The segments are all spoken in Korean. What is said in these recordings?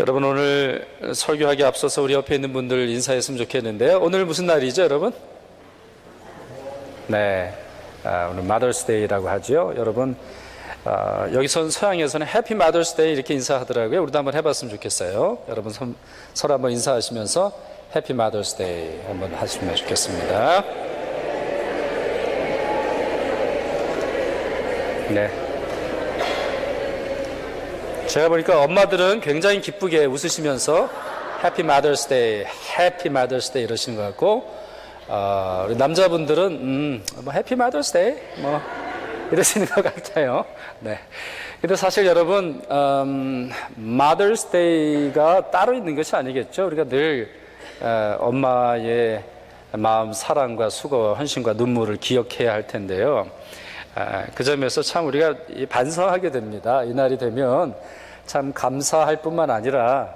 여러분, 오늘 설교하기 앞서서 우리 옆에 있는 분들 인사했으면 좋겠는데요. 오늘 무슨 날이죠, 여러분? 네, 오늘 마더스데이라고 하죠. 여러분, 여기선 서양에서는 해피 마더스데이 이렇게 인사하더라고요. 우리도 한번 해봤으면 좋겠어요. 여러분 서로 한번 인사하시면서 해피 마더스데이 한번 하시면 좋겠습니다. 네. 제가 보니까 엄마들은 굉장히 기쁘게 웃으시면서 해피 마더스데이, 해피 마더스데이 이러시는 것 같고, 우리 남자분들은 뭐 해피 마더스데이 뭐 이러시는 것 같아요. 네. 근데 사실 여러분, 마더스데이가 따로 있는 것이 아니겠죠. 우리가 늘 엄마의 마음, 사랑과 수고, 헌신과 눈물을 기억해야 할 텐데요. 그 점에서 참 우리가 반성하게 됩니다. 이날이 되면 참 감사할 뿐만 아니라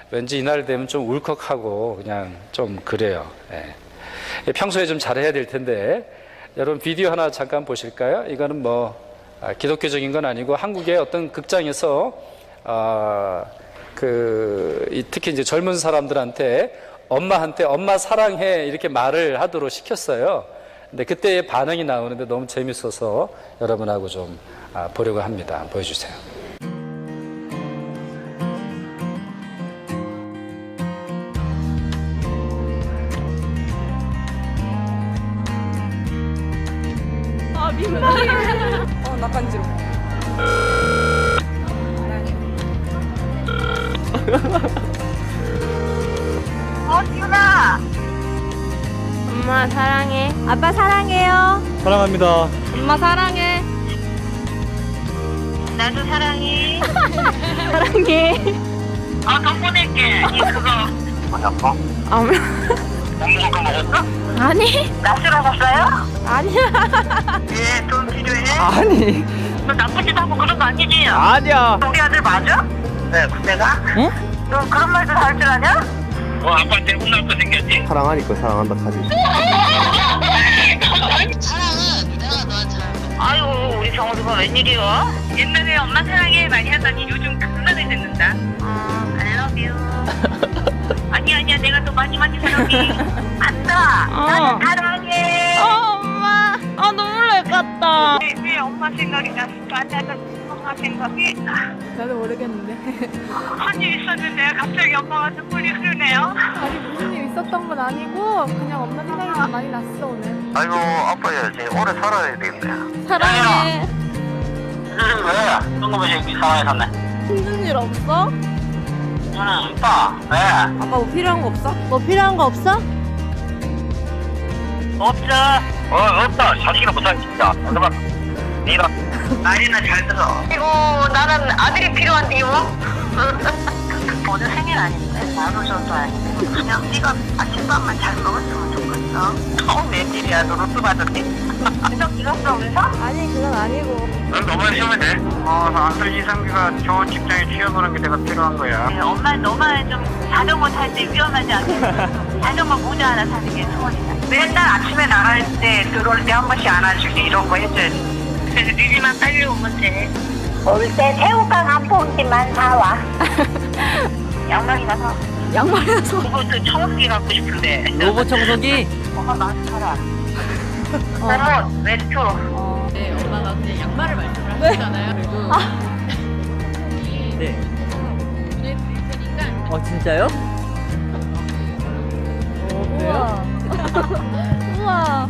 왠지 이날 되면 좀 울컥하고 그냥 좀 그래요. 평소에 좀 잘해야 될 텐데, 여러분 비디오 하나 잠깐 보실까요? 이거는 뭐 기독교적인 건 아니고 한국의 어떤 극장에서 특히 이제 젊은 사람들한테 엄마 사랑해 이렇게 말을 하도록 시켰어요. 근데 그때의 반응이 나오는데 너무 재밌어서 여러분하고 좀 보려고 합니다. 보여주세요. 아, 민망해. 나 간지러. 지훈아. 엄마 사랑해. 아빠 사랑해요. 사랑합니다. 엄마 사랑해. 나도 사랑해. 사랑해. 돈 보낼게. 그거. 뭐였어? 못 먹을 거 먹었어? 아니. 낯을 먹었어요? 아니야. 예, 돈 필요해? 아니. 너 나쁜 짓 하고 그런 거 아니지? 아니야. 우리 아들 맞아? 네, 내가? 응? 너 그런 말도 다 할 줄 아냐? 아빠한테 혼날 거 생겼지? 사랑하니까 사랑한다 카지. 사랑은 내가 너한테 아유, 우리 정우가 웬일이야? 옛날에 엄마 사랑해 많이 하더니 요즘 그만을 듣는다. I love you. 아니야, 내가 더 많이 사랑해. 안다. 나는 사랑해. 엄마. 눈물 날 것 같다. 왜 엄마 생각이 났을까? 나는 엄마 생각이 나도 모르겠는데. 한 일 있었는데 갑자기 엄마가 눈물이 흐르네요. 아니 무슨 일 있었던 건 아니고 그냥 엄마 생각이 많이 났어 오늘. 아이고 아빠야 이제 오래 살아야 되겠네. 사랑해. 왜? 뜬금없이 여기 상황에 샀네. 힘든 일 없어? 응 오빠 왜? 아빠 뭐 필요한 거 없어? 뭐 필요한 거 없어? 없어. 없다. 자식이나 못하게 진짜. 잠깐만. 니가 나이는 잘 들어. 그리고 나는 아들이 필요한데요. 오늘 생일 아닌데 나도 저도 아닌데 그냥 네가 아침밥만 잘 먹었으면 좋겠어. 웬일이야 너 로또 받았니? 인성 들었어 그래서? 아니 그건 아니고. 넌 너만 쉬면 돼. 아들 이상규가 좋은 직장에 취업하는 게 내가 필요한 거야. 엄마 너만 좀 자전거 탈 때 위험하지 않게 자전거 모자 하나 사는 게 소원이다. 맨날 아침에 나갈 때 들어올 때 한 번씩 안아주기 이런 거 해줘야지. 그래서 니들만 빨리 오면 돼. 올 때 새우깡 한 봉지만 사와. 양말이나 사. 양말이나 사. 그것도 청소기 갖고 싶은데. 로봇 청소기. 엄마 많이 사라. 그러면 외투. 네, 엄마가 그냥 양말을 말씀을 하셨잖아요. 그리고 네. 보내드릴 테니까 진짜요? 우와. 우와.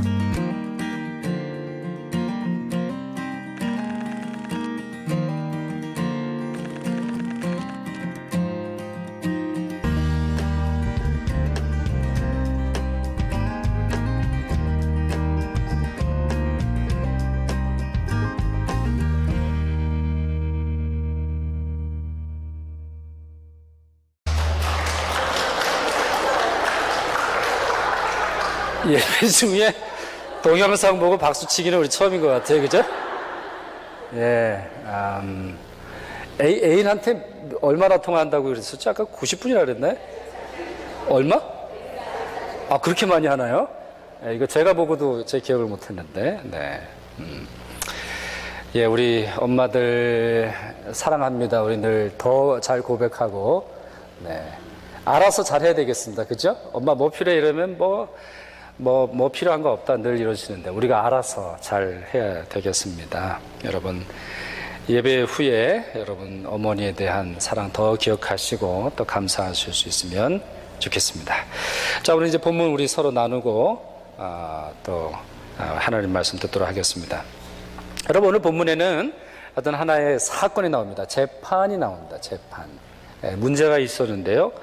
예배 중에 동영상 보고 박수치기는 우리 처음인 것 같아요. 그죠? 예. 애인한테 얼마나 통화한다고 그랬었죠? 아까 90분이라 그랬나요? 얼마? 그렇게 많이 하나요? 예, 이거 제가 보고도 제 기억을 못 했는데. 네. 예, 우리 엄마들 사랑합니다. 우리 늘 더 잘 고백하고 네. 알아서 잘해야 되겠습니다. 그죠? 엄마 뭐 필요해 이러면 뭐 필요한 거 없다 늘 이러시는데 우리가 알아서 잘 해야 되겠습니다. 여러분 예배 후에 여러분 어머니에 대한 사랑 더 기억하시고 또 감사하실 수 있으면 좋겠습니다. 자, 오늘 이제 본문 우리 서로 나누고 또 하나님 말씀 듣도록 하겠습니다. 여러분 오늘 본문에는 어떤 하나의 사건이 나옵니다. 재판이 나옵니다. 재판. 문제가 있었는데요.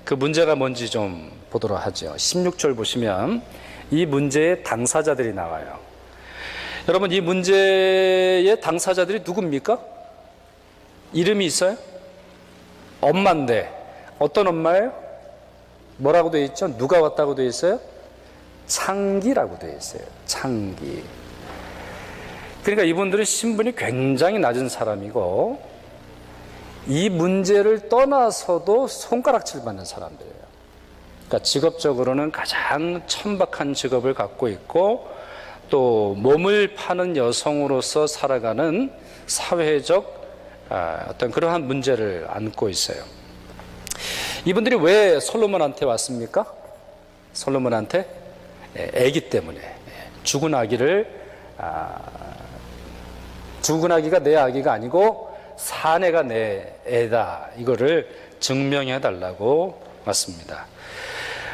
그 문제가 뭔지 좀 보도록 하죠. 16절 보시면 이 문제의 당사자들이 나와요. 여러분 이 문제의 당사자들이 누굽니까? 이름이 있어요? 엄마인데 어떤 엄마예요? 뭐라고 되어 있죠? 누가 왔다고 되어 있어요? 창기라고 되어 있어요. 창기. 그러니까 이분들은 신분이 굉장히 낮은 사람이고 이 문제를 떠나서도 손가락질 받는 사람들이에요. 그러니까 직업적으로는 가장 천박한 직업을 갖고 있고 또 몸을 파는 여성으로서 살아가는 사회적 어떤 그러한 문제를 안고 있어요. 이분들이 왜 솔로몬한테 왔습니까? 솔로몬한테 아기 때문에 죽은 아기가 내 아기가 아니고 산 애가 내 애다 이거를 증명해 달라고 왔습니다.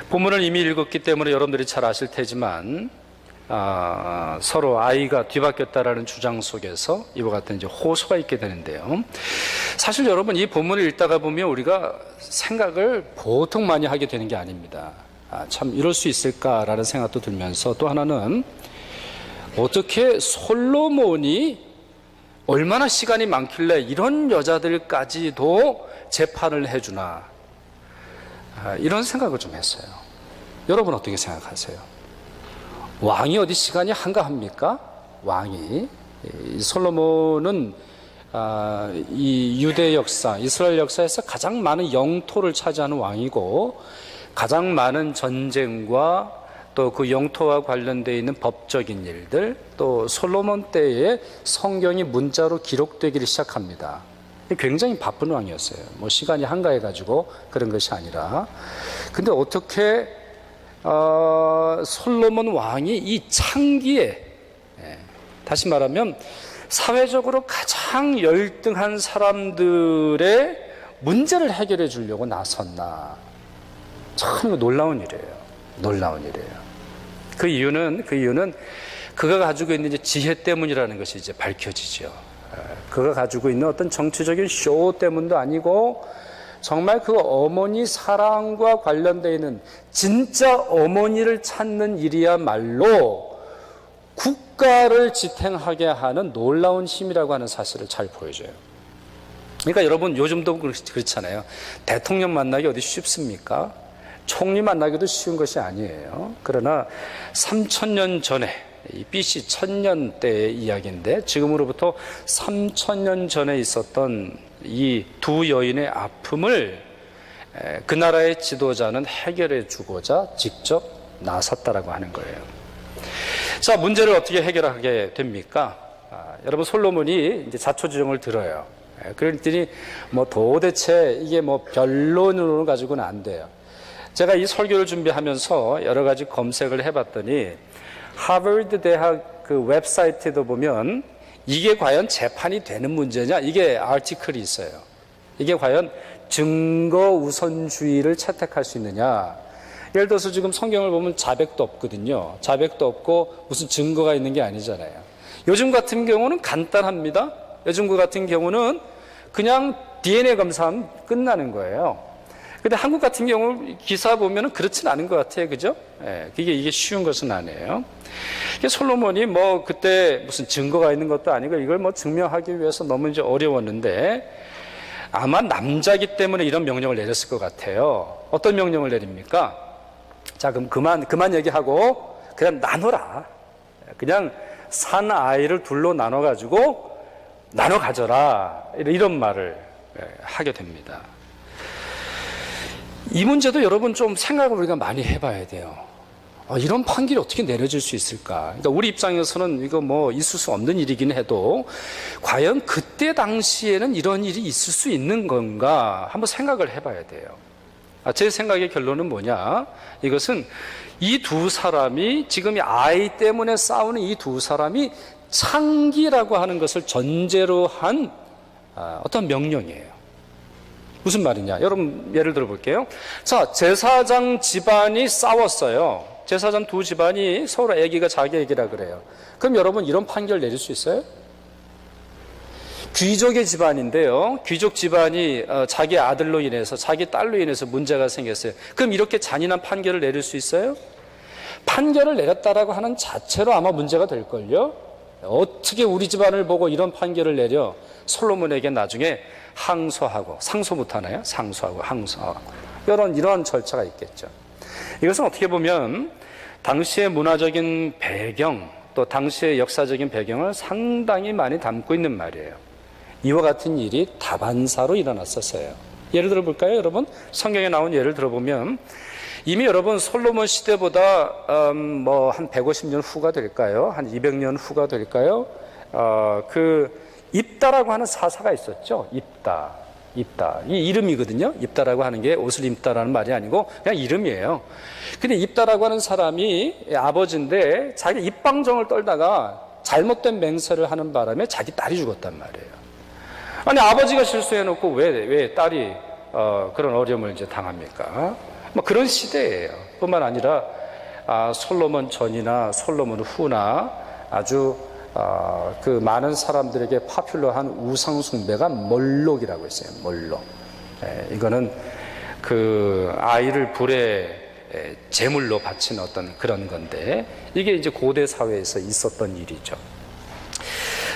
본문을 이미 읽었기 때문에 여러분들이 잘 아실 테지만 서로 아이가 뒤바뀌었다라는 주장 속에서 이와 같은 이제 호소가 있게 되는데요. 사실 여러분 이 본문을 읽다가 보면 우리가 생각을 보통 많이 하게 되는 게 아닙니다. 참 이럴 수 있을까라는 생각도 들면서 또 하나는 어떻게 솔로몬이 얼마나 시간이 많길래 이런 여자들까지도 재판을 해주나 이런 생각을 좀 했어요. 여러분 어떻게 생각하세요? 왕이 어디 시간이 한가합니까? 왕이 솔로몬은 이 유대 역사, 이스라엘 역사에서 가장 많은 영토를 차지하는 왕이고 가장 많은 전쟁과 또 그 영토와 관련되어 있는 법적인 일들 또 솔로몬 때에 성경이 문자로 기록되기를 시작합니다. 굉장히 바쁜 왕이었어요. 뭐 시간이 한가해가지고 그런 것이 아니라 근데 어떻게 솔로몬 왕이 이 창기에 다시 말하면 사회적으로 가장 열등한 사람들의 문제를 해결해 주려고 나섰나. 참 놀라운 일이에요. 놀라운 일이에요. 그 이유는 그가 가지고 있는 이제 지혜 때문이라는 것이 이제 밝혀지죠. 그가 가지고 있는 어떤 정치적인 쇼 때문도 아니고 정말 그 어머니 사랑과 관련되어 있는 진짜 어머니를 찾는 일이야말로 국가를 지탱하게 하는 놀라운 힘이라고 하는 사실을 잘 보여줘요. 그러니까 여러분 요즘도 그렇잖아요. 대통령 만나기 어디 쉽습니까? 총리 만나기도 쉬운 것이 아니에요. 그러나 3000년 전에 이 BC 1000년 때의 이야기인데 지금으로부터 3000년 전에 있었던 이 두 여인의 아픔을 그 나라의 지도자는 해결해 주고자 직접 나섰다라고 하는 거예요. 자, 문제를 어떻게 해결하게 됩니까? 여러분 솔로몬이 이제 자초지종을 들어요. 그랬더니 뭐 도대체 이게 뭐 변론으로 가지고는 안 돼요. 제가 이 설교를 준비하면서 여러 가지 검색을 해봤더니 하버드 대학 그 웹사이트에도 보면 이게 과연 재판이 되는 문제냐 이게 아티클이 있어요. 이게 과연 증거 우선주의를 채택할 수 있느냐. 예를 들어서 지금 성경을 보면 자백도 없거든요. 자백도 없고 무슨 증거가 있는 게 아니잖아요. 요즘 같은 경우는 간단합니다. 요즘 같은 경우는 그냥 DNA 검사하면 끝나는 거예요. 근데 한국 같은 경우 기사 보면은 그렇진 않은 것 같아요. 그죠? 예, 이게 쉬운 것은 아니에요. 솔로몬이 뭐 그때 무슨 증거가 있는 것도 아니고 이걸 뭐 증명하기 위해서 너무 이제 어려웠는데 아마 남자기 때문에 이런 명령을 내렸을 것 같아요. 어떤 명령을 내립니까? 자, 그럼 그만 얘기하고 그냥 나눠라. 그냥 산 아이를 둘로 나눠가지고 나눠 가져라. 이런 말을 하게 됩니다. 이 문제도 여러분 좀 생각을 우리가 많이 해봐야 돼요. 이런 판결이 어떻게 내려질 수 있을까? 그러니까 우리 입장에서는 이거 뭐 있을 수 없는 일이긴 해도 과연 그때 당시에는 이런 일이 있을 수 있는 건가 한번 생각을 해봐야 돼요. 제 생각의 결론은 뭐냐? 이것은 이 두 사람이 지금 이 아이 때문에 싸우는 이 두 사람이 창기라고 하는 것을 전제로 한 어떤 명령이에요. 무슨 말이냐? 여러분 예를 들어 볼게요. 자, 제사장 집안이 싸웠어요. 제사장 두 집안이 서로 애기가 자기 애기라 그래요. 그럼 여러분 이런 판결 내릴 수 있어요? 귀족의 집안인데요. 귀족 집안이 자기 아들로 인해서 자기 딸로 인해서 문제가 생겼어요. 그럼 이렇게 잔인한 판결을 내릴 수 있어요? 판결을 내렸다라고 하는 자체로 아마 문제가 될걸요. 어떻게 우리 집안을 보고 이런 판결을 내려? 솔로몬에게 나중에 항소하고, 상소 못하나요? 상소하고 항소하고 이런 절차가 있겠죠. 이것은 어떻게 보면 당시의 문화적인 배경 또 당시의 역사적인 배경을 상당히 많이 담고 있는 말이에요. 이와 같은 일이 다반사로 일어났었어요. 예를 들어 볼까요, 여러분? 성경에 나온 예를 들어보면 이미 여러분 솔로몬 시대보다 뭐 한 150년 후가 될까요? 한 200년 후가 될까요? 그 입다라고 하는 사사가 있었죠. 입다. 이 이름이거든요. 입다라고 하는 게 옷을 입다라는 말이 아니고 그냥 이름이에요. 근데 입다라고 하는 사람이 아버지인데 자기 입방정을 떨다가 잘못된 맹세를 하는 바람에 자기 딸이 죽었단 말이에요. 아니 아버지가 실수해놓고 왜 딸이 그런 어려움을 이제 당합니까? 뭐 그런 시대예요. 뿐만 아니라 솔로몬 전이나 솔로몬 후나 아주 그 많은 사람들에게 파퓰러한 우상 숭배가 몰록이라고 있어요. 몰록. 이거는 그 아이를 불에 제물로 바치는 어떤 그런 건데 이게 이제 고대 사회에서 있었던 일이죠.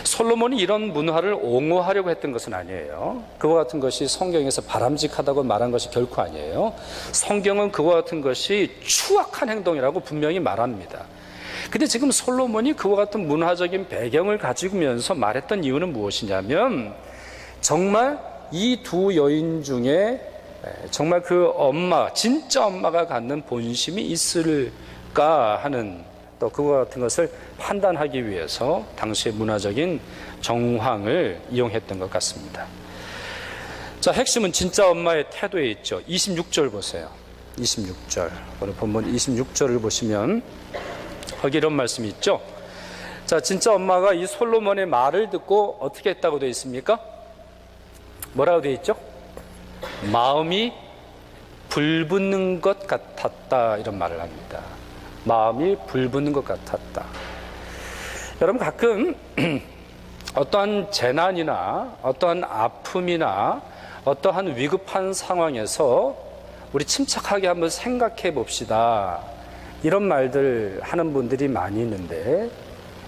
솔로몬이 이런 문화를 옹호하려고 했던 것은 아니에요. 그와 같은 것이 성경에서 바람직하다고 말한 것이 결코 아니에요. 성경은 그와 같은 것이 추악한 행동이라고 분명히 말합니다. 근데 지금 솔로몬이 그와 같은 문화적인 배경을 가지면서 말했던 이유는 무엇이냐면 정말 이 두 여인 중에 정말 그 엄마, 진짜 엄마가 갖는 본심이 있을까 하는 또 그와 같은 것을 판단하기 위해서 당시의 문화적인 정황을 이용했던 것 같습니다. 자, 핵심은 진짜 엄마의 태도에 있죠. 26절 보세요. 26절. 오늘 본문 26절을 보시면 거기 이런 말씀이 있죠. 자, 진짜 엄마가 이 솔로몬의 말을 듣고 어떻게 했다고 되어 있습니까? 뭐라고 되어 있죠? 마음이 불붙는 것 같았다 이런 말을 합니다. 마음이 불붙는 것 같았다. 여러분 가끔 어떠한 재난이나 어떠한 아픔이나 어떠한 위급한 상황에서 우리 침착하게 한번 생각해 봅시다. 이런 말들 하는 분들이 많이 있는데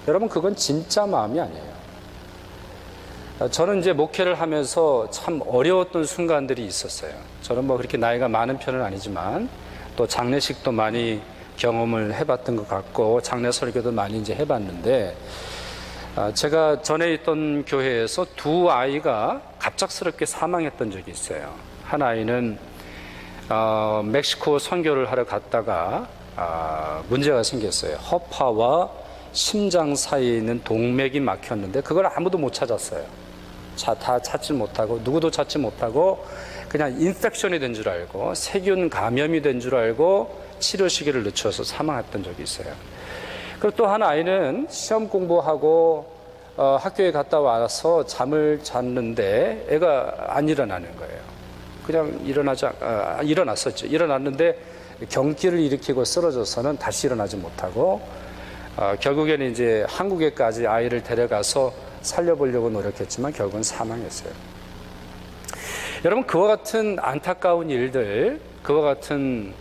여러분 그건 진짜 마음이 아니에요. 저는 이제 목회를 하면서 참 어려웠던 순간들이 있었어요. 저는 뭐 그렇게 나이가 많은 편은 아니지만 또 장례식도 많이 경험을 해봤던 것 같고 장례 설교도 많이 이제 해봤는데 제가 전에 있던 교회에서 두 아이가 갑작스럽게 사망했던 적이 있어요. 한 아이는 멕시코 선교를 하러 갔다가 문제가 생겼어요. 허파와 심장 사이에 있는 동맥이 막혔는데 그걸 아무도 못 찾았어요. 다 찾지 못하고 누구도 찾지 못하고 그냥 인펙션이 된 줄 알고 세균 감염이 된 줄 알고 치료 시기를 늦춰서 사망했던 적이 있어요. 그리고 또 한 아이는 시험 공부하고 학교에 갔다 와서 잠을 잤는데 애가 안 일어나는 거예요. 그냥 일어났었죠. 일어났는데 경기를 일으키고 쓰러져서는 다시 일어나지 못하고 결국에는 이제 한국에까지 아이를 데려가서 살려보려고 노력했지만 결국은 사망했어요. 여러분 그와 같은 안타까운 일들, 그와 같은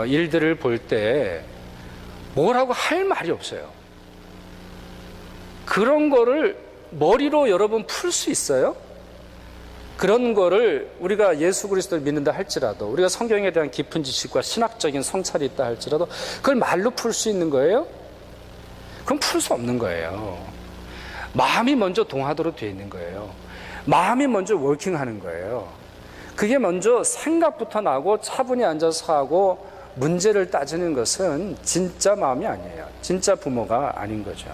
일들을 볼 때 뭐라고 할 말이 없어요. 그런 거를 머리로 여러분 풀 수 있어요? 그런 거를 우리가 예수 그리스도를 믿는다 할지라도 우리가 성경에 대한 깊은 지식과 신학적인 성찰이 있다 할지라도 그걸 말로 풀 수 있는 거예요? 그럼 풀 수 없는 거예요. 마음이 먼저 동하도록 되어 있는 거예요. 마음이 먼저 워킹하는 거예요. 그게 먼저 생각부터 나고 차분히 앉아서 하고 문제를 따지는 것은 진짜 마음이 아니에요. 진짜 부모가 아닌 거죠.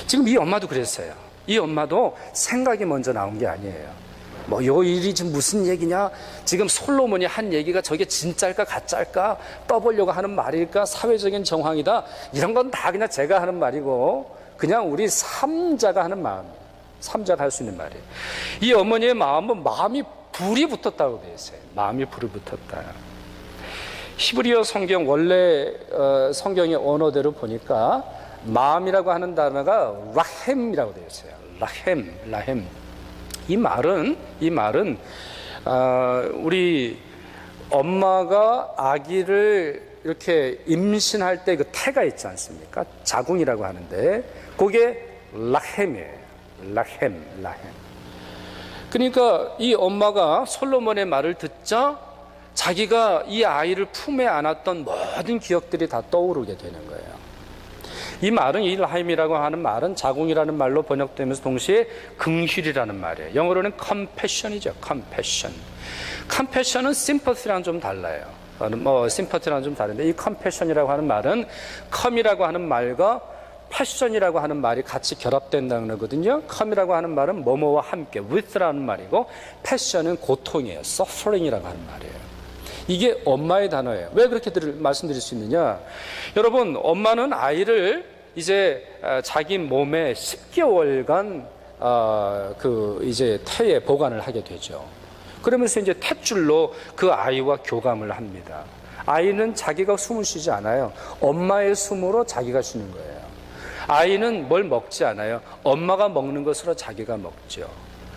지금 이 엄마도 그랬어요. 이 엄마도 생각이 먼저 나온 게 아니에요. 뭐 요 일이 지금 무슨 얘기냐, 지금 솔로몬이 한 얘기가 저게 진짜일까 가짜일까 떠보려고 하는 말일까, 사회적인 정황이다, 이런 건 다 그냥 제가 하는 말이고 그냥 우리 삼자가 하는 마음이에요. 삼자가 할 수 있는 말이에요. 이 어머니의 마음은 마음이 불이 붙었다고 되어 있어요. 마음이 불이 붙었다. 히브리어 성경 원래 성경의 언어대로 보니까 마음이라고 하는 단어가 라헴이라고 되어 있어요. 라헴. 이 말은 우리 엄마가 아기를 이렇게 임신할 때 그 태가 있지 않습니까? 자궁이라고 하는데 그게 라헴이에요. 라헴. 그러니까 이 엄마가 솔로몬의 말을 듣자 자기가 이 아이를 품에 안았던 모든 기억들이 다 떠오르게 되는 거예요. 이 말은, 이 라임이라고 하는 말은 자궁이라는 말로 번역되면서 동시에 긍휼이라는 말이에요. 영어로는 compassion이죠. compassion은 sympathy랑 좀 달라요. sympathy랑 좀 다른데 이 compassion이라고 하는 말은 come이라고 하는 말과 passion이라고 하는 말이 같이 결합된다는 거거든요. come이라고 하는 말은 뭐뭐와 함께, with라는 말이고, passion은 고통이에요. suffering이라고 하는 말이에요. 이게 엄마의 단어예요. 왜 그렇게 말씀드릴 수 있느냐? 여러분, 엄마는 아이를 이제 자기 몸에 10개월간 이제 태에 보관을 하게 되죠. 그러면서 이제 탯줄로 그 아이와 교감을 합니다. 아이는 자기가 숨을 쉬지 않아요. 엄마의 숨으로 자기가 쉬는 거예요. 아이는 뭘 먹지 않아요. 엄마가 먹는 것으로 자기가 먹죠.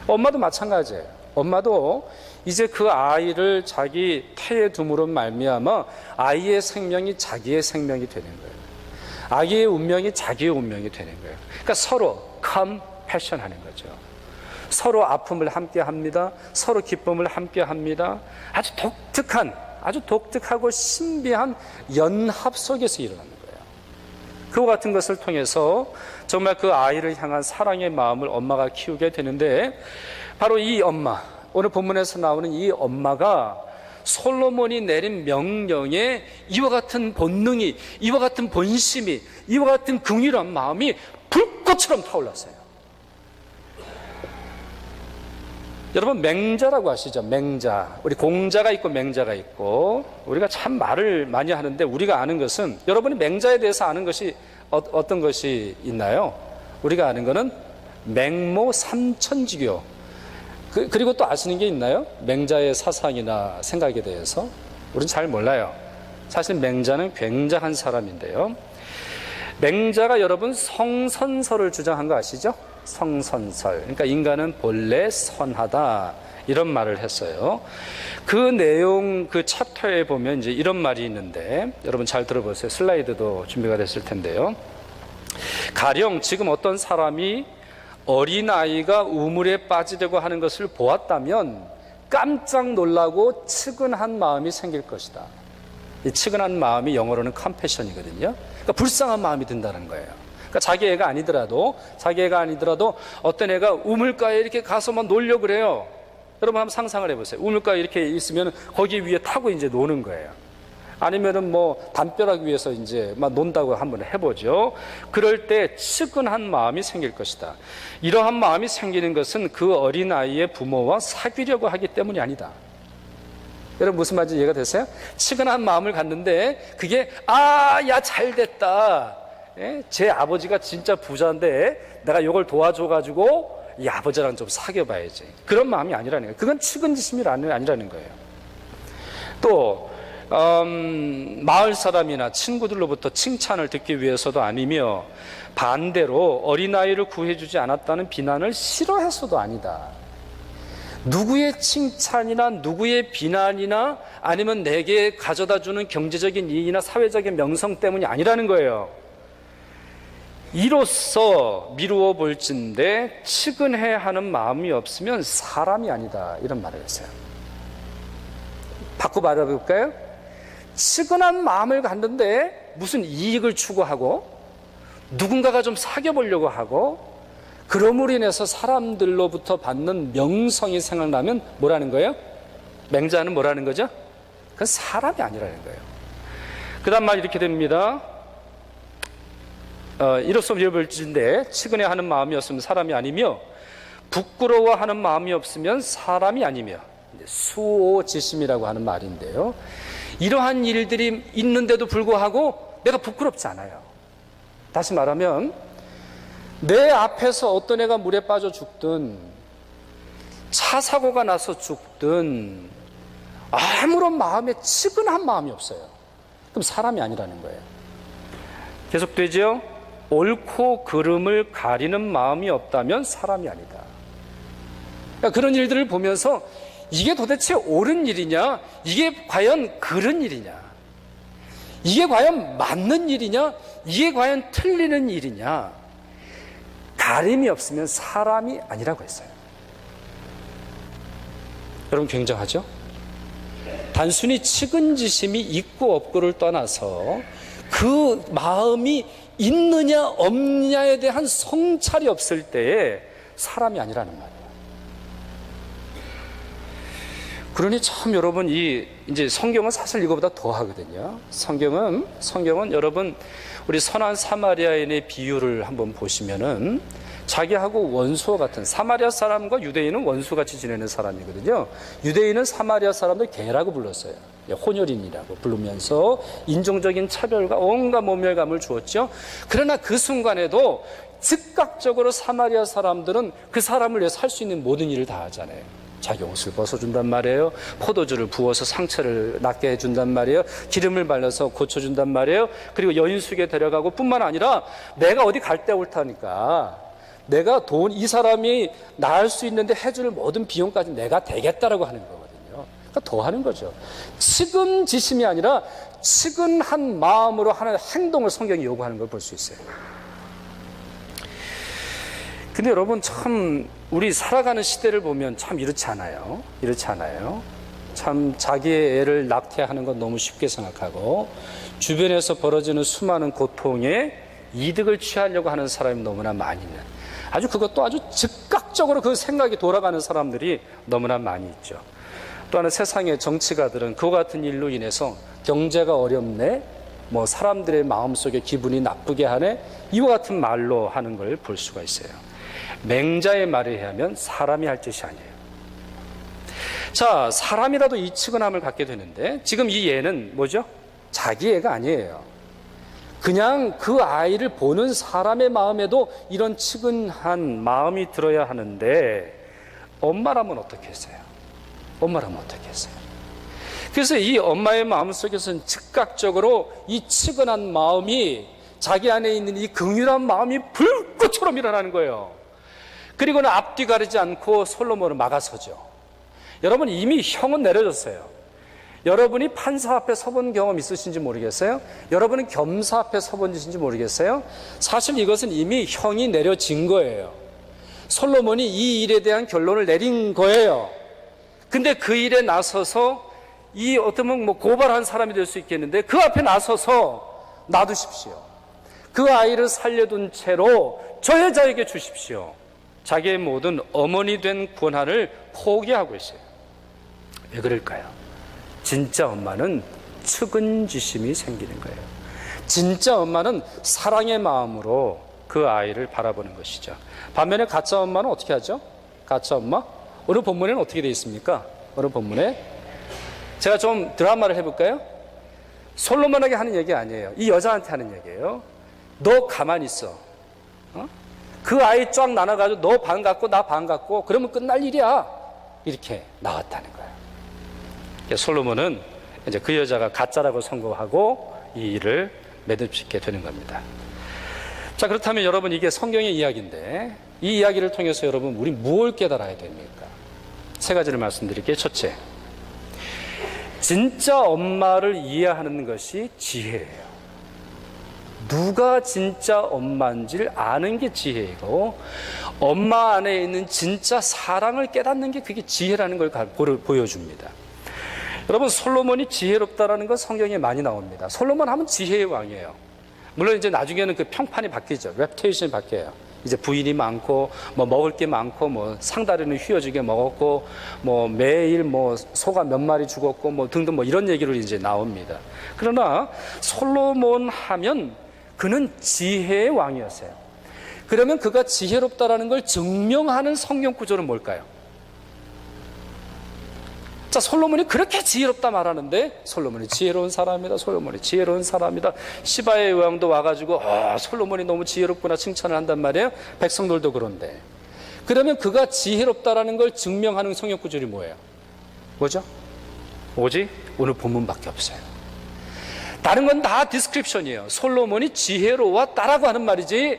엄마도 마찬가지예요. 엄마도 이제 그 아이를 자기 태에 둠으로 말미암아 아이의 생명이 자기의 생명이 되는 거예요. 아기의 운명이 자기의 운명이 되는 거예요. 그러니까 서로 컴패션 하는 거죠. 서로 아픔을 함께 합니다. 서로 기쁨을 함께 합니다. 아주 독특하고 신비한 연합 속에서 일어나는 거예요. 그와 같은 것을 통해서 정말 그 아이를 향한 사랑의 마음을 엄마가 키우게 되는데, 바로 이 엄마, 오늘 본문에서 나오는 이 엄마가 솔로몬이 내린 명령에 이와 같은 본능이, 이와 같은 본심이, 이와 같은 긍휼한 마음이 불꽃처럼 타올랐어요. 여러분, 맹자라고 아시죠? 맹자. 우리 공자가 있고 맹자가 있고, 우리가 참 말을 많이 하는데 우리가 아는 것은, 여러분이 맹자에 대해서 아는 것이 어떤 것이 있나요? 우리가 아는 것은 맹모 삼천지교. 그리고 또 아시는 게 있나요? 맹자의 사상이나 생각에 대해서 우리는 잘 몰라요. 사실 맹자는 굉장한 사람인데요. 맹자가 여러분 성선설을 주장한 거 아시죠? 성선설. 그러니까 인간은 본래 선하다, 이런 말을 했어요. 그 내용, 그 챕터에 보면 이제 이런 말이 있는데, 여러분 잘 들어보세요. 슬라이드도 준비가 됐을 텐데요. 가령 지금 어떤 사람이 어린아이가 우물에 빠지려고 하는 것을 보았다면 깜짝 놀라고 측은한 마음이 생길 것이다. 이 측은한 마음이 영어로는 컴패션이거든요. 그러니까 불쌍한 마음이 든다는 거예요. 그러니까 자기 애가 아니더라도 어떤 애가 우물가에 이렇게 가서 막 놀려고 그래요. 여러분 한번 상상을 해보세요. 우물가에 이렇게 있으면 거기 위에 타고 이제 노는 거예요. 아니면은 뭐 담벼락 위에서 이제 막 논다고 한번 해보죠. 그럴 때 측은한 마음이 생길 것이다. 이러한 마음이 생기는 것은 그 어린아이의 부모와 사귀려고 하기 때문이 아니다. 여러분 무슨 말인지 이해가 되세요? 측은한 마음을 갖는데 그게 야 잘됐다. 제 아버지가 진짜 부자인데 내가 이걸 도와줘가지고 이 아버지랑 좀 사귀어봐야지. 그런 마음이 아니라는 거예요. 그건 측은지심이 아니라는 거예요. 또 마을 사람이나 친구들로부터 칭찬을 듣기 위해서도 아니며, 반대로 어린아이를 구해주지 않았다는 비난을 싫어해서도 아니다. 누구의 칭찬이나 누구의 비난이나 아니면 내게 가져다주는 경제적인 이익이나 사회적인 명성 때문이 아니라는 거예요. 이로써 미루어 볼진대 측은해 하는 마음이 없으면 사람이 아니다, 이런 말을 했어요. 바꿔 말해볼까요? 측은한 마음을 갖는데 무슨 이익을 추구하고 누군가가 좀 사귀어보려고 하고 그럼으로 인해서 사람들로부터 받는 명성이 생각나면 뭐라는 거예요? 맹자는 뭐라는 거죠? 그건 사람이 아니라는 거예요. 그 다음 말 이렇게 됩니다. 이로써 잃어버릴진데 측은해 하는 마음이 없으면 사람이 아니며 부끄러워하는 마음이 없으면 사람이 아니며 수오지심이라고 하는 말인데요. 이러한 일들이 있는데도 불구하고 내가 부끄럽지 않아요. 다시 말하면 내 앞에서 어떤 애가 물에 빠져 죽든 차 사고가 나서 죽든 아무런 마음에 측은한 마음이 없어요. 그럼 사람이 아니라는 거예요. 계속되죠? 옳고 그름을 가리는 마음이 없다면 사람이 아니다. 그러니까 그런 일들을 보면서 이게 도대체 옳은 일이냐? 이게 과연 그른 일이냐? 이게 과연 맞는 일이냐? 이게 과연 틀리는 일이냐? 가림이 없으면 사람이 아니라고 했어요. 여러분 굉장하죠? 단순히 측은지심이 있고 없고를 떠나서 그 마음이 있느냐 없느냐에 대한 성찰이 없을 때에 사람이 아니라는 말이에요. 그러니 참 여러분 이제 성경은 사실 이거보다 더 하거든요. 성경은 여러분 우리 선한 사마리아인의 비유를 한번 보시면은 자기하고 원수와 같은, 사마리아 사람과 유대인은 원수같이 지내는 사람이거든요. 유대인은 사마리아 사람들 개라고 불렀어요. 혼혈인이라고 부르면서 인종적인 차별과 온갖 모멸감을 주었죠. 그러나 그 순간에도 즉각적으로 사마리아 사람들은 그 사람을 위해서 할 수 있는 모든 일을 다 하잖아요. 자기 옷을 벗어준단 말이에요. 포도주를 부어서 상처를 낫게 해준단 말이에요. 기름을 발라서 고쳐준단 말이에요. 그리고 여인숙에 데려가고 뿐만 아니라 내가 어디 갈 데 옳다니까 내가 이 사람이 나을 수 있는데 해줄 모든 비용까지 내가 대겠다라고 하는 거거든요. 그러니까 더 하는 거죠. 측은지심이 아니라 측은한 마음으로 하는 행동을 성경이 요구하는 걸 볼 수 있어요. 근데 여러분 참 우리 살아가는 시대를 보면 참 이렇지 않아요. 참 자기의 애를 낙태하는 건 너무 쉽게 생각하고 주변에서 벌어지는 수많은 고통에 이득을 취하려고 하는 사람이 너무나 많이 있는, 그것도 아주 즉각적으로 그 생각이 돌아가는 사람들이 너무나 많이 있죠. 또 하나 세상의 정치가들은 그와 같은 일로 인해서 경제가 어렵네, 사람들의 마음속에 기분이 나쁘게 하네, 이와 같은 말로 하는 걸 볼 수가 있어요. 맹자의 말에 의하면 사람이 할 짓이 아니에요. 자, 사람이라도 이 측은함을 갖게 되는데 지금 이 애는 뭐죠? 자기 애가 아니에요. 그냥 그 아이를 보는 사람의 마음에도 이런 측은한 마음이 들어야 하는데 엄마라면 어떻게 했어요? 그래서 이 엄마의 마음속에서는 즉각적으로 이 측은한 마음이 자기 안에 있는 이 긍휼한 마음이 불꽃처럼 일어나는 거예요. 그리고는 앞뒤 가리지 않고 솔로몬을 막아서죠. 여러분 이미 형은 내려졌어요. 여러분이 판사 앞에 서본 경험 있으신지 모르겠어요? 여러분은 겸사 앞에 서본 짓인지 모르겠어요? 사실 이것은 이미 형이 내려진 거예요. 솔로몬이 이 일에 대한 결론을 내린 거예요. 근데 그 일에 나서서 어쩌면 고발한 사람이 될 수 있겠는데 그 앞에 나서서 놔두십시오. 그 아이를 살려둔 채로 저 여자에게 주십시오. 자기의 모든 어머니 된 권한을 포기하고 있어요. 왜 그럴까요? 진짜 엄마는 측은지심이 생기는 거예요. 진짜 엄마는 사랑의 마음으로 그 아이를 바라보는 것이죠. 반면에 가짜 엄마는 어떻게 하죠? 가짜 엄마? 오늘 본문에는 어떻게 되어 있습니까? 오늘 본문에 제가 좀 드라마를 해볼까요? 솔로몬에게 하는 얘기 아니에요. 이 여자한테 하는 얘기예요. 너 가만히 있어. 그 아이 쫙 나눠가지고 너 반 갖고 나 반 갖고 그러면 끝날 일이야. 이렇게 나왔다는 거예요. 솔로몬은 이제 그 여자가 가짜라고 선고하고 이 일을 매듭짓게 되는 겁니다. 자, 그렇다면 여러분 이게 성경의 이야기인데 이 이야기를 통해서 여러분 우리 무엇을 깨달아야 됩니까? 세 가지를 말씀드릴게요. 첫째, 진짜 엄마를 이해하는 것이 지혜예요. 누가 진짜 엄마인지를 아는 게 지혜이고 엄마 안에 있는 진짜 사랑을 깨닫는 게 그게 지혜라는 걸 보여줍니다. 여러분 솔로몬이 지혜롭다라는 건 성경에 많이 나옵니다. 솔로몬 하면 지혜의 왕이에요. 물론 이제 나중에는 그 평판이 바뀌죠. 레퓨테이션이 바뀌어요. 이제 부인이 많고 뭐 먹을 게 많고 뭐 상다리는 휘어지게 먹었고 뭐 매일 뭐 소가 몇 마리 죽었고 뭐 등등 뭐 이런 얘기로 이제 나옵니다. 그러나 솔로몬 하면 그는 지혜의 왕이었어요. 그러면 그가 지혜롭다라는 걸 증명하는 성경 구조는 뭘까요? 자, 솔로몬이 그렇게 지혜롭다 말하는데 솔로몬이 지혜로운 사람이다. 솔로몬이 지혜로운 사람이다. 시바의 왕도 와가지고 솔로몬이 너무 지혜롭구나 칭찬을 한단 말이에요. 백성들도 그런데. 그러면 그가 지혜롭다라는 걸 증명하는 성경 구절이 뭐예요? 뭐죠? 오직 오늘 본문밖에 없어요. 다른 건 다 디스크립션이에요. 솔로몬이 지혜로웠다라고 하는 말이지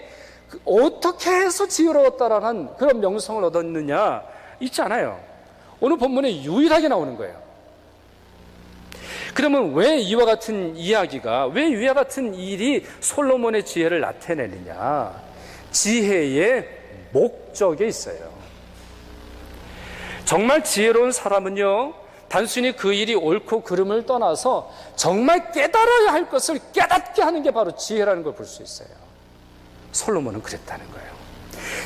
어떻게 해서 지혜로웠다라는 그런 명성을 얻었느냐 있지 않아요. 오늘 본문에 유일하게 나오는 거예요. 그러면 왜 이와 같은 이야기가, 왜 이와 같은 일이 솔로몬의 지혜를 나타내느냐? 지혜의 목적에 있어요. 정말 지혜로운 사람은요, 단순히 그 일이 옳고 그름을 떠나서 정말 깨달아야 할 것을 깨닫게 하는 게 바로 지혜라는 걸 볼 수 있어요. 솔로몬은 그랬다는 거예요.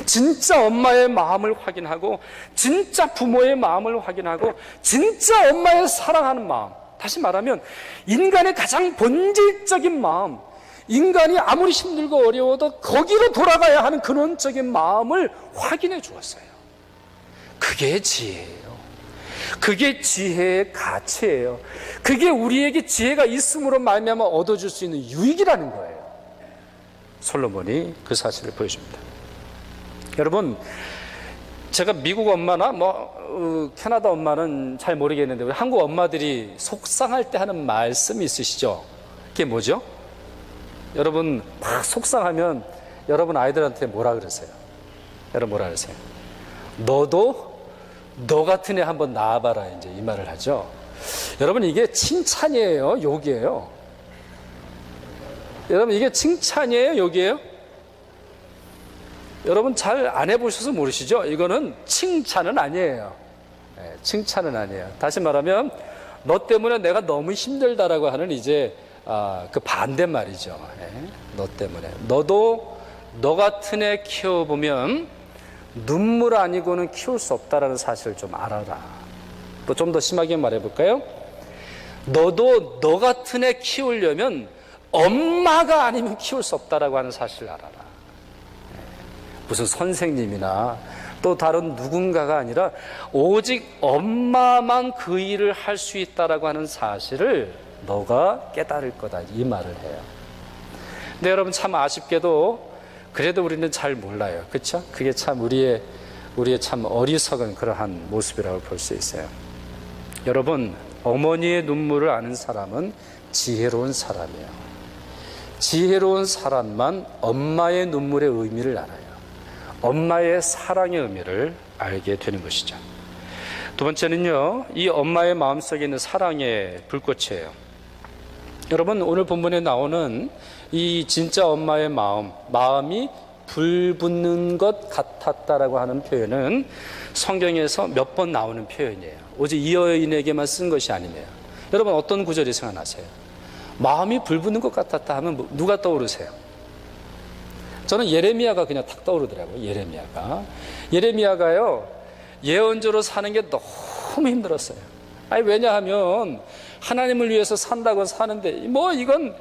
진짜 엄마의 마음을 확인하고 진짜 부모의 마음을 확인하고 진짜 엄마의 사랑하는 마음, 다시 말하면 인간의 가장 본질적인 마음, 인간이 아무리 힘들고 어려워도 거기로 돌아가야 하는 근원적인 마음을 확인해 주었어요. 그게 지혜예요. 그게 지혜의 가치예요. 그게 우리에게 지혜가 있음으로 말미암아 얻어줄 수 있는 유익이라는 거예요. 솔로몬이 그 사실을 보여줍니다. 여러분, 제가 미국 엄마나 캐나다 엄마는 잘 모르겠는데 우리 한국 엄마들이 속상할 때 하는 말씀이 있으시죠? 그게 뭐죠? 여러분 막 속상하면 여러분 아이들한테 뭐라 그러세요? 여러분 뭐라 그러세요? 너도 너 같은 애 한번 낳아봐라, 이제 이 말을 하죠. 여러분 이게 칭찬이에요, 욕이에요? 여러분 이게 칭찬이에요, 욕이에요? 여러분 잘 안 해보셔서 모르시죠? 이거는 칭찬은 아니에요. 네, 칭찬은 아니에요. 다시 말하면 너 때문에 내가 너무 힘들다라고 하는 이제 그 반대말이죠. 네, 너 때문에. 너도 너 같은 애 키워보면 눈물 아니고는 키울 수 없다라는 사실을 좀 알아라. 또 좀 더 심하게 말해볼까요? 너도 너 같은 애 키우려면 엄마가 아니면 키울 수 없다라고 하는 사실을 알아라. 무슨 선생님이나 또 다른 누군가가 아니라 오직 엄마만 그 일을 할 수 있다라고 하는 사실을 너가 깨달을 거다, 이 말을 해요. 근데 여러분 참 아쉽게도 그래도 우리는 잘 몰라요. 그렇죠? 그게 참 우리의 참 어리석은 그러한 모습이라고 볼 수 있어요. 여러분, 어머니의 눈물을 아는 사람은 지혜로운 사람이에요. 지혜로운 사람만 엄마의 눈물의 의미를 알아요. 엄마의 사랑의 의미를 알게 되는 것이죠. 두 번째는요, 이 엄마의 마음속에 있는 사랑의 불꽃이에요. 여러분 오늘 본문에 나오는 이 진짜 엄마의 마음이 불붙는 것 같았다라고 하는 표현은 성경에서 몇 번 나오는 표현이에요. 오직 이 여인에게만 쓴 것이 아니네요. 여러분 어떤 구절이 생각나세요? 마음이 불붙는 것 같았다 하면 누가 떠오르세요? 저는 예레미야가 그냥 탁 떠오르더라고요. 예레미야가요 예언자로 사는 게 너무 힘들었어요. 아니 왜냐하면 하나님을 위해서 산다고 사는데 뭐 이건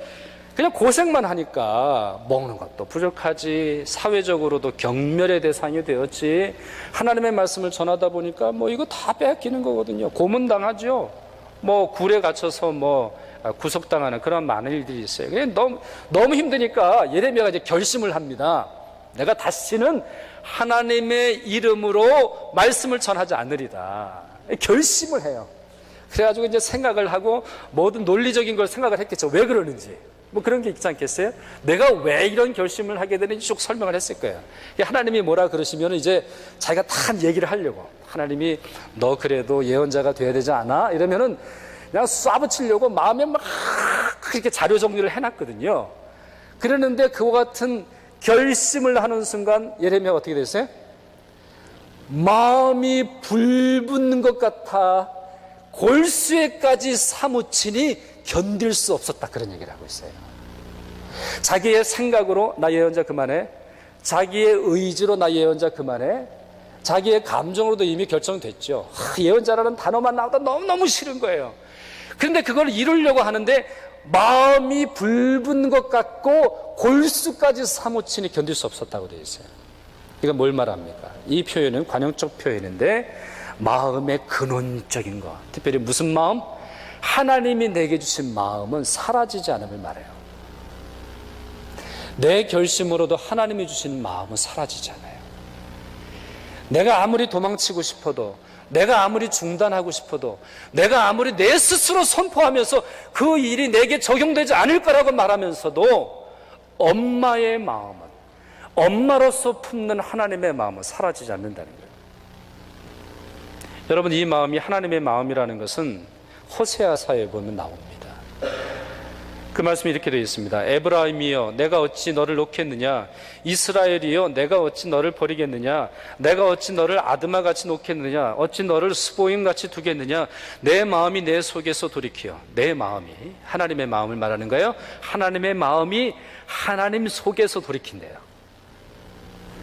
그냥 고생만 하니까 먹는 것도 부족하지, 사회적으로도 경멸의 대상이 되었지, 하나님의 말씀을 전하다 보니까 뭐 이거 다 뺏기는 거거든요. 고문당하죠. 뭐 굴에 갇혀서 뭐 구속당하는 그런 많은 일들이 있어요. 너무 힘드니까 예레미야가 이제 결심을 합니다. 내가 다시는 하나님의 이름으로 말씀을 전하지 않으리다. 결심을 해요. 그래가지고 이제 생각을 하고 모든 논리적인 걸 생각을 했겠죠. 왜 그러는지. 뭐 그런 게 있지 않겠어요? 내가 왜 이런 결심을 하게 되는지 쭉 설명을 했을 거예요. 하나님이 뭐라 그러시면 이제 자기가 다 얘기를 하려고. 하나님이 너 그래도 예언자가 돼야 되지 않아? 이러면은 그냥 쏴붙이려고 마음에 막 그렇게 자료 정리를 해놨거든요. 그러는데 그와 같은 결심을 하는 순간 예레미야가 어떻게 됐어요? 마음이 불붙는 것 같아 골수에까지 사무치니 견딜 수 없었다, 그런 얘기를 하고 있어요. 자기의 생각으로 나 예언자 그만해, 자기의 의지로 나 예언자 그만해? 자기의 감정으로도 이미 결정됐죠. 예언자라는 단어만 나오다 너무너무 싫은 거예요. 그런데 그걸 이루려고 하는데 마음이 불붙는 것 같고 골수까지 사무치니 견딜 수 없었다고 되어 있어요. 이건 뭘 말합니까? 이 표현은 관용적 표현인데 마음의 근원적인 것, 특별히 무슨 마음? 하나님이 내게 주신 마음은 사라지지 않음을 말해요. 내 결심으로도 하나님이 주신 마음은 사라지지 않아요. 내가 아무리 도망치고 싶어도, 내가 아무리 중단하고 싶어도, 내가 아무리 내 스스로 선포하면서 그 일이 내게 적용되지 않을 거라고 말하면서도 엄마의 마음은, 엄마로서 품는 하나님의 마음은 사라지지 않는다는 거예요. 여러분, 이 마음이 하나님의 마음이라는 것은 호세아서에 보면 나옵니다. 그 말씀이 이렇게 되어 있습니다. 에브라임이여 내가 어찌 너를 놓겠느냐, 이스라엘이여 내가 어찌 너를 버리겠느냐, 내가 어찌 너를 아드마같이 놓겠느냐, 어찌 너를 스보임같이 두겠느냐, 내 마음이 내 속에서 돌이키어. 내 마음이 하나님의 마음을 말하는 거예요. 하나님의 마음이 하나님 속에서 돌이킨대요.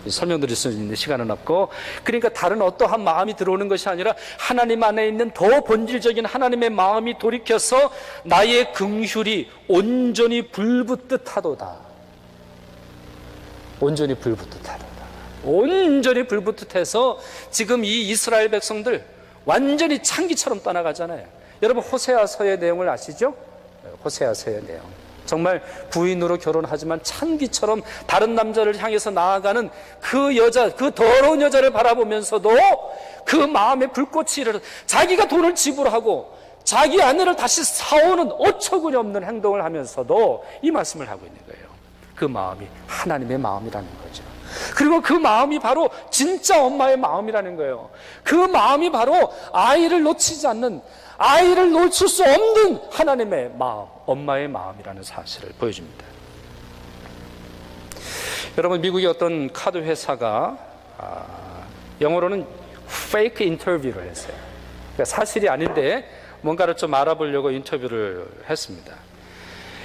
설명드릴 수 있는 시간은 없고, 그러니까 다른 어떠한 마음이 들어오는 것이 아니라 하나님 안에 있는 더 본질적인 하나님의 마음이 돌이켜서 나의 긍휼이 온전히 불붙듯 하도다. 온전히 불붙듯 하도다. 온전히 불붙듯 해서 지금 이 이스라엘 백성들 완전히 창기처럼 떠나가잖아요. 여러분, 호세아서의 내용을 아시죠? 호세아서의 내용. 정말 부인으로 결혼하지만 창기처럼 다른 남자를 향해서 나아가는 그 여자, 그 더러운 여자를 바라보면서도 그 마음에 불꽃이 일어나 자기가 돈을 지불하고 자기 아내를 다시 사오는 어처구니 없는 행동을 하면서도 이 말씀을 하고 있는 거예요. 그 마음이 하나님의 마음이라는 거죠. 그리고 그 마음이 바로 진짜 엄마의 마음이라는 거예요. 그 마음이 바로 아이를 놓치지 않는, 아이를 놓칠 수 없는 하나님의 마음, 엄마의 마음이라는 사실을 보여줍니다. 여러분, 미국의 어떤 카드 회사가 영어로는 fake 인터뷰를 했어요. 그러니까 사실이 아닌데 뭔가를 좀 알아보려고 인터뷰를 했습니다.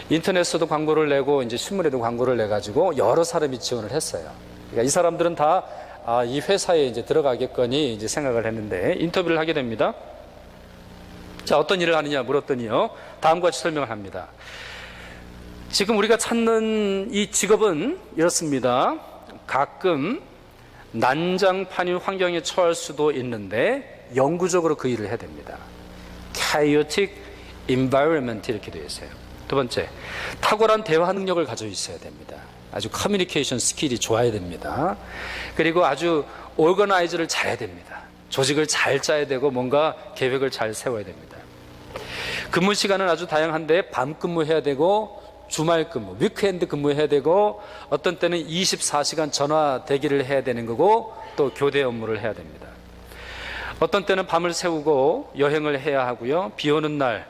인터넷에도 광고를 내고 이제 신문에도 광고를 내 가지고 여러 사람이 지원을 했어요. 그러니까 이 사람들은 다 이 회사에 이제 들어가겠거니 이제 생각을 했는데 인터뷰를 하게 됩니다. 자, 어떤 일을 하느냐 물었더니요, 다음과 같이 설명을 합니다. 지금 우리가 찾는 이 직업은 이렇습니다. 가끔 난장판인 환경에 처할 수도 있는데 영구적으로 그 일을 해야 됩니다. chaotic environment 이렇게 되어 있어요. 두 번째, 탁월한 대화 능력을 가지고 있어야 됩니다. 아주 커뮤니케이션 스킬이 좋아야 됩니다. 그리고 아주 오거나이즈를 잘해야 됩니다. 조직을 잘 짜야 되고 뭔가 계획을 잘 세워야 됩니다. 근무 시간은 아주 다양한데 밤 근무해야 되고 주말 근무, 위크엔드 근무해야 되고 어떤 때는 24시간 전화 대기를 해야 되는 거고 또 교대 업무를 해야 됩니다. 어떤 때는 밤을 새우고 여행을 해야 하고요. 비 오는 날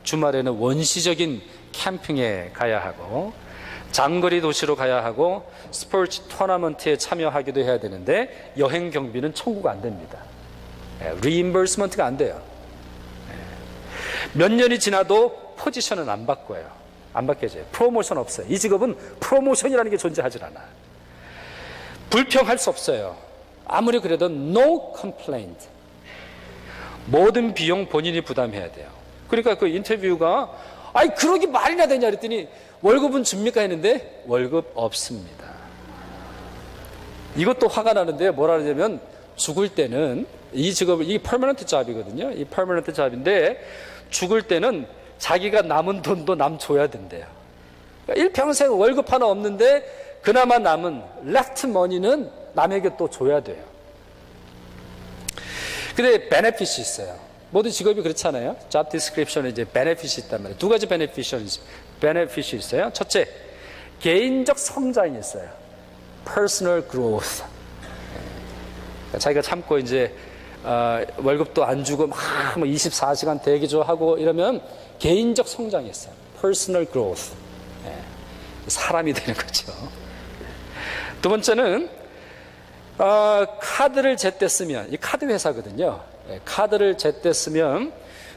주말에는 원시적인 캠핑에 가야 하고 장거리 도시로 가야 하고 스포츠 토너먼트에 참여하기도 해야 되는데 여행 경비는 청구가 안 됩니다. 리임버스먼트가 안 돼요. 몇 년이 지나도 포지션은 안 바꿔요. 안 바뀌어져요. 프로모션 없어요. 이 직업은 프로모션이라는 게 존재하지 않아. 불평할 수 없어요. 아무리 그래도 no complaint. 모든 비용 본인이 부담해야 돼요. 그러니까 그 인터뷰가 아니 그러기 말이나 되냐 그랬더니 월급은 줍니까 했는데 월급 없습니다. 이것도 화가 나는데요. 뭐라 그러냐면 죽을 때는 이 직업을, 이게 퍼머넌트 잡이거든요. 이 퍼머넌트 잡인데 죽을 때는 자기가 남은 돈도 남 줘야 된대요. 그러니까 일평생 월급 하나 없는데 그나마 남은 left money는 남에게 또 줘야 돼요. 근데 베네핏이 있어요. 모든 직업이 그렇잖아요. job description에 이제 베네핏이 있단 말이에요. 두 가지 베네핏이 있어요. 첫째, 개인적 성장이 있어요. personal growth. 그러니까 자기가 참고 이제 월급도 안 주고 막 24시간 대기조하고 이러면 개인적 성장이 있어요. personal growth. 사람이 되는 거죠. 두 번째는 카드를 제때 쓰면, 이 카드 회사거든요. 카드를 제때 쓰면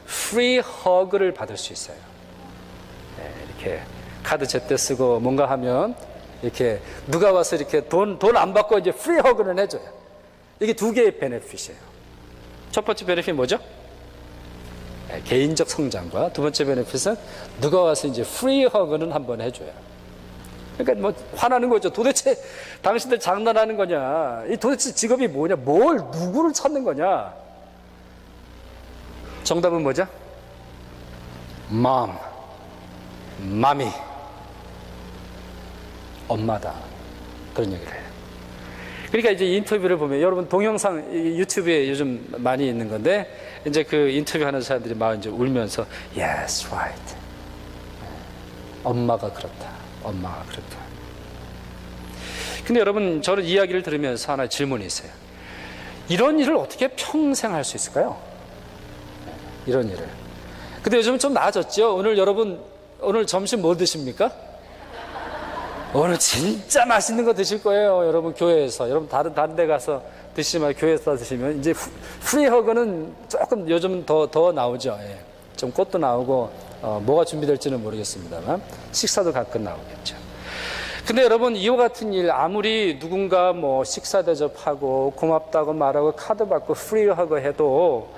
free hug를 받을 수 있어요. 이렇게 카드 제때 쓰고 뭔가 하면 이렇게 누가 와서 이렇게 돈 안 받고 이제 프리 허그는 해줘요. 이게 두 개의 베네핏이에요. 첫 번째 베네핏 뭐죠? 개인적 성장과 두 번째 베네핏은 누가 와서 이제 프리 허그는 한번 해줘요. 그러니까 뭐 화나는 거죠. 도대체 당신들 장난하는 거냐? 이 도대체 직업이 뭐냐? 누구를 찾는 거냐? 정답은 뭐죠? 마미, 엄마다. 그런 얘기를 해요. 그러니까 이제 인터뷰를 보면 여러분 동영상 유튜브에 요즘 많이 있는 건데 이제 그 인터뷰하는 사람들이 막 이제 울면서 Yes, right. 엄마가 그렇다. 근데 여러분 저는 이야기를 들으면서 하나 질문이 있어요. 이런 일을 어떻게 평생 할 수 있을까요? 이런 일을. 근데 요즘은 좀 나아졌죠? 오늘 점심 뭐 드십니까? 오늘 진짜 맛있는 거 드실 거예요. 여러분 교회에서. 여러분 다른 데 가서 드시지 말고 교회에서 드시면 이제 프리허그는 조금 요즘 더 나오죠. 예. 좀 꽃도 나오고 뭐가 준비될지는 모르겠습니다만 식사도 가끔 나오겠죠. 근데 여러분 이와 같은 일 아무리 누군가 뭐 식사 대접하고 고맙다고 말하고 카드 받고 프리허그 해도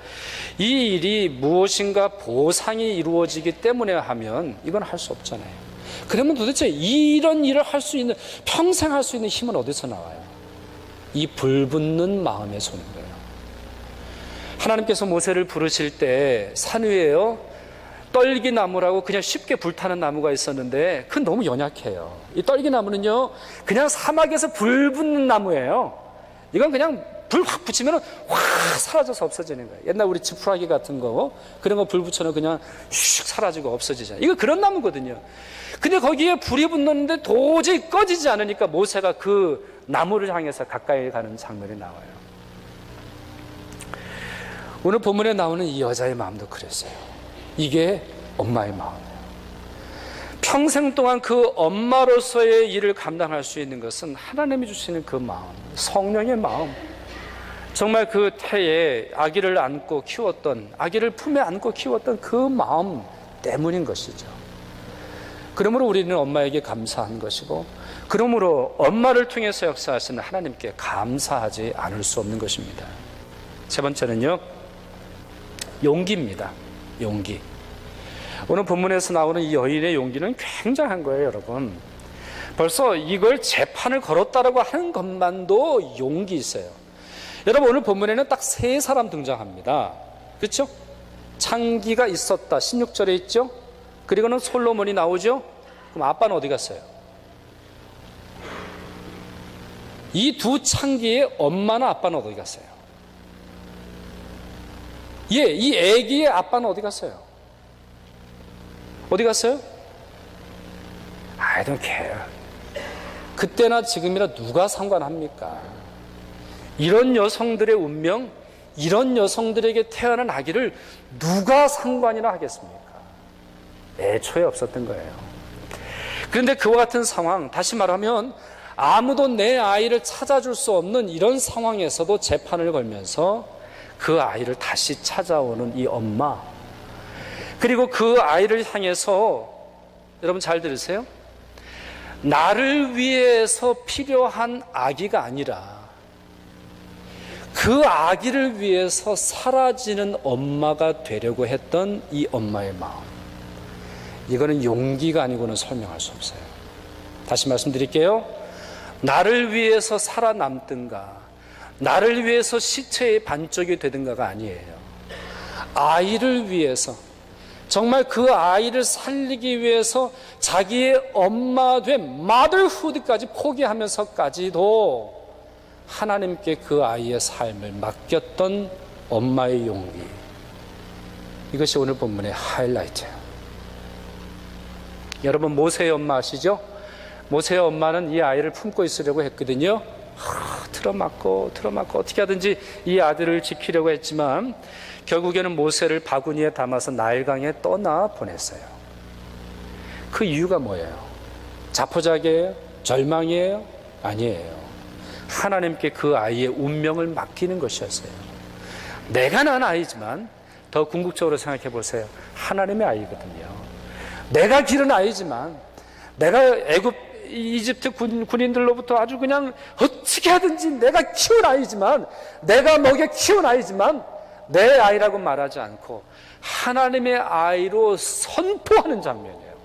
이 일이 무엇인가 보상이 이루어지기 때문에 하면 이건 할 수 없잖아요. 그러면 도대체 이런 일을 할 수 있는 평생 할 수 있는 힘은 어디서 나와요? 이 불붙는 마음에서 오는 거예요. 하나님께서 모세를 부르실 때 산 위에요 떨기나무라고 그냥 쉽게 불타는 나무가 있었는데 그건 너무 연약해요. 이 떨기나무는요 그냥 사막에서 불붙는 나무예요. 이건 그냥 불 확 붙이면 확 사라져서 없어지는 거예요. 옛날 우리 지푸라기 같은 거 그런 거 불 붙여놓으면 그냥 슉 사라지고 없어지잖아요. 이거 그런 나무거든요. 근데 거기에 불이 붙는데 도저히 꺼지지 않으니까 모세가 그 나무를 향해서 가까이 가는 장면이 나와요. 오늘 본문에 나오는 이 여자의 마음도 그랬어요. 이게 엄마의 마음이에요. 평생 동안 그 엄마로서의 일을 감당할 수 있는 것은 하나님이 주시는 그 마음, 성령의 마음. 정말 그 태에 아기를 안고 키웠던, 아기를 품에 안고 키웠던 그 마음 때문인 것이죠. 그러므로 우리는 엄마에게 감사한 것이고, 그러므로 엄마를 통해서 역사하시는 하나님께 감사하지 않을 수 없는 것입니다. 세 번째는요, 용기입니다. 용기. 오늘 본문에서 나오는 이 여인의 용기는 굉장한 거예요, 여러분. 벌써 이걸 재판을 걸었다라고 하는 것만도 용기 있어요. 여러분, 오늘 본문에는 딱 세 사람 등장합니다. 그렇죠? 창기가 있었다. 16절에 있죠? 그리고는 솔로몬이 나오죠? 그럼 아빠는 어디 갔어요? 이 두 창기의 엄마나 아빠는 어디 갔어요? 예, 이 아기의 아빠는 어디 갔어요? 어디 갔어요? I don't care. 그때나 지금이나 누가 상관합니까? 이런 여성들의 운명, 이런 여성들에게 태어난 아기를 누가 상관이나 하겠습니까? 애초에 없었던 거예요. 그런데 그와 같은 상황, 다시 말하면 아무도 내 아이를 찾아줄 수 없는 이런 상황에서도 재판을 걸면서 그 아이를 다시 찾아오는 이 엄마, 그리고 그 아이를 향해서, 여러분 잘 들으세요? 나를 위해서 필요한 아기가 아니라 그 아기를 위해서 사라지는 엄마가 되려고 했던 이 엄마의 마음, 이거는 용기가 아니고는 설명할 수 없어요. 다시 말씀드릴게요. 나를 위해서 살아남든가 나를 위해서 시체의 반쪽이 되든가가 아니에요. 아이를 위해서, 정말 그 아이를 살리기 위해서 자기의 엄마 된 마더후드까지 포기하면서까지도 하나님께 그 아이의 삶을 맡겼던 엄마의 용기, 이것이 오늘 본문의 하이라이트예요. 여러분, 모세의 엄마 아시죠? 모세의 엄마는 이 아이를 품고 있으려고 했거든요. 틀어막고 어떻게 하든지 이 아들을 지키려고 했지만 결국에는 모세를 바구니에 담아서 나일강에 떠나 보냈어요. 그 이유가 뭐예요? 자포자기예요? 절망이에요? 아니에요. 하나님께 그 아이의 운명을 맡기는 것이었어요. 내가 낳은 아이지만 더 궁극적으로 생각해 보세요. 하나님의 아이거든요. 내가 기른 아이지만, 내가 이집트 군인들로부터 아주 그냥 어떻게 하든지 내가 키운 아이지만, 내가 먹여 키운 아이지만 내 아이라고 말하지 않고 하나님의 아이로 선포하는 장면이에요.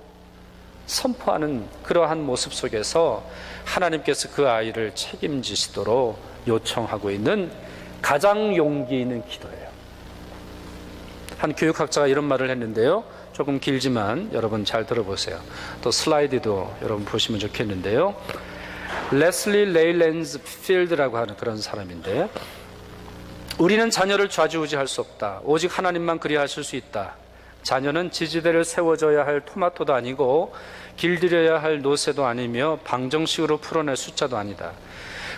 선포하는 그러한 모습 속에서 하나님께서 그 아이를 책임지시도록 요청하고 있는 가장 용기 있는 기도예요. 한 교육학자가 이런 말을 했는데요, 조금 길지만 여러분 잘 들어보세요. 또 슬라이드도 여러분 보시면 좋겠는데요, 레슬리 레일랜드 필드라고 하는 그런 사람인데, 우리는 자녀를 좌지우지할 수 없다. 오직 하나님만 그리하실 수 있다. 자녀는 지지대를 세워줘야 할 토마토도 아니고 길들여야 할 노새도 아니며 방정식으로 풀어낼 숫자도 아니다.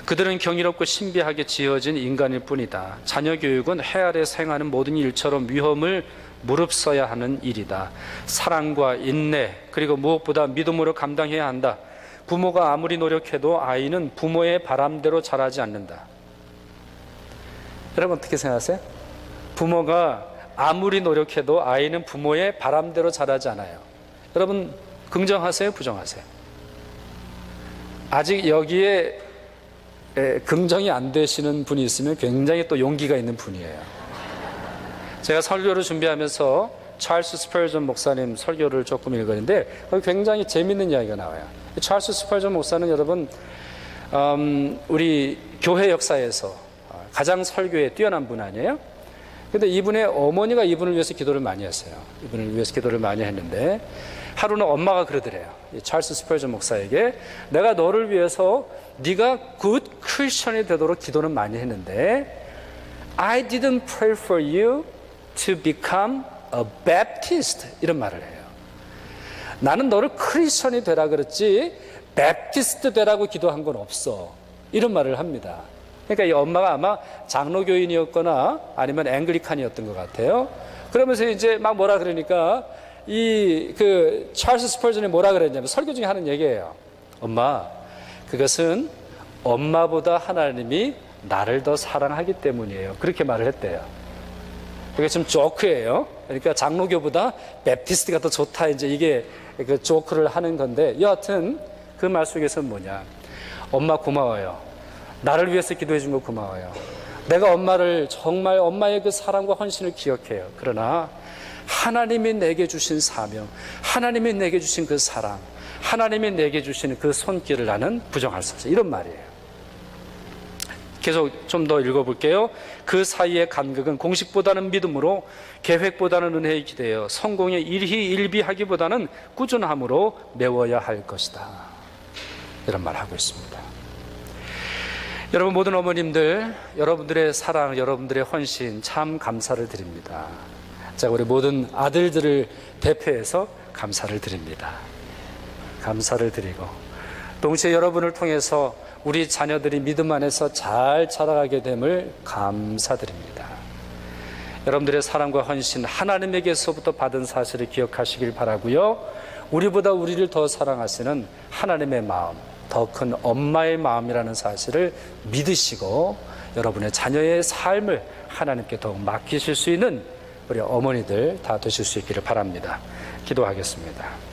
그들은 경이롭고 신비하게 지어진 인간일 뿐이다. 자녀 교육은 해 아래 생하는 모든 일처럼 위험을 무릅써야 하는 일이다. 사랑과 인내, 그리고 무엇보다 믿음으로 감당해야 한다. 부모가 아무리 노력해도 아이는 부모의 바람대로 자라지 않는다. 여러분 어떻게 생각하세요? 부모가 아무리 노력해도 아이는 부모의 바람대로 자라지 않아요. 여러분 긍정하세요, 부정하세요? 아직 여기에 긍정이 안 되시는 분이 있으면 굉장히 또 용기가 있는 분이에요. 제가 설교를 준비하면서 찰스 스펄전 목사님 설교를 조금 읽었는데 거기 굉장히 재밌는 이야기가 나와요. 찰스 스펄전 목사는 여러분 우리 교회 역사에서 가장 설교에 뛰어난 분 아니에요? 근데 이분의 어머니가 이분을 위해서 기도를 많이 했어요. 이분을 위해서 기도를 많이 했는데 하루는 엄마가 그러더래요. 이 찰스 스펄전 목사에게, 내가 너를 위해서 네가 굿 크리스천이 되도록 기도는 많이 했는데 I didn't pray for you to become a Baptist, 이런 말을 해요. 나는 너를 크리스천이 되라 그랬지 베프티스트 되라고 기도한 건 없어, 이런 말을 합니다. 그러니까 이 엄마가 아마 장로교인이었거나 아니면 앵글리칸이었던 것 같아요. 그러면서 이제 막 뭐라 그러니까 그 찰스 스펄전이 뭐라 그랬냐면, 설교 중에 하는 얘기예요. 엄마, 그것은 엄마보다 하나님이 나를 더 사랑하기 때문이에요. 그렇게 말을 했대요. 그게 좀 조크예요. 그러니까 장로교보다 베프티스트가 더 좋다, 이제 이게 그 조크를 하는 건데, 여하튼 그 말 속에서는 뭐냐, 엄마 고마워요. 나를 위해서 기도해 준 거 고마워요. 내가 엄마를 정말 엄마의 그 사랑과 헌신을 기억해요. 그러나 하나님이 내게 주신 사명, 하나님이 내게 주신 그 사랑, 하나님이 내게 주신 그 손길을 나는 부정할 수 없어, 이런 말이에요. 계속 좀 더 읽어볼게요. 그 사이의 간극은 공식보다는 믿음으로, 계획보다는 은혜에 기대어 성공에 일희일비하기보다는 꾸준함으로 메워야 할 것이다, 이런 말 하고 있습니다. 여러분, 모든 어머님들, 여러분들의 사랑, 여러분들의 헌신 참 감사를 드립니다. 자, 우리 모든 아들들을 대표해서 감사를 드립니다. 감사를 드리고, 동시에 여러분을 통해서 우리 자녀들이 믿음 안에서 잘 자라가게 됨을 감사드립니다. 여러분들의 사랑과 헌신, 하나님에게서부터 받은 사실을 기억하시길 바라고요. 우리보다 우리를 더 사랑하시는 하나님의 마음, 더 큰 엄마의 마음이라는 사실을 믿으시고 여러분의 자녀의 삶을 하나님께 더욱 맡기실 수 있는 우리 어머니들 다 되실 수 있기를 바랍니다. 기도하겠습니다.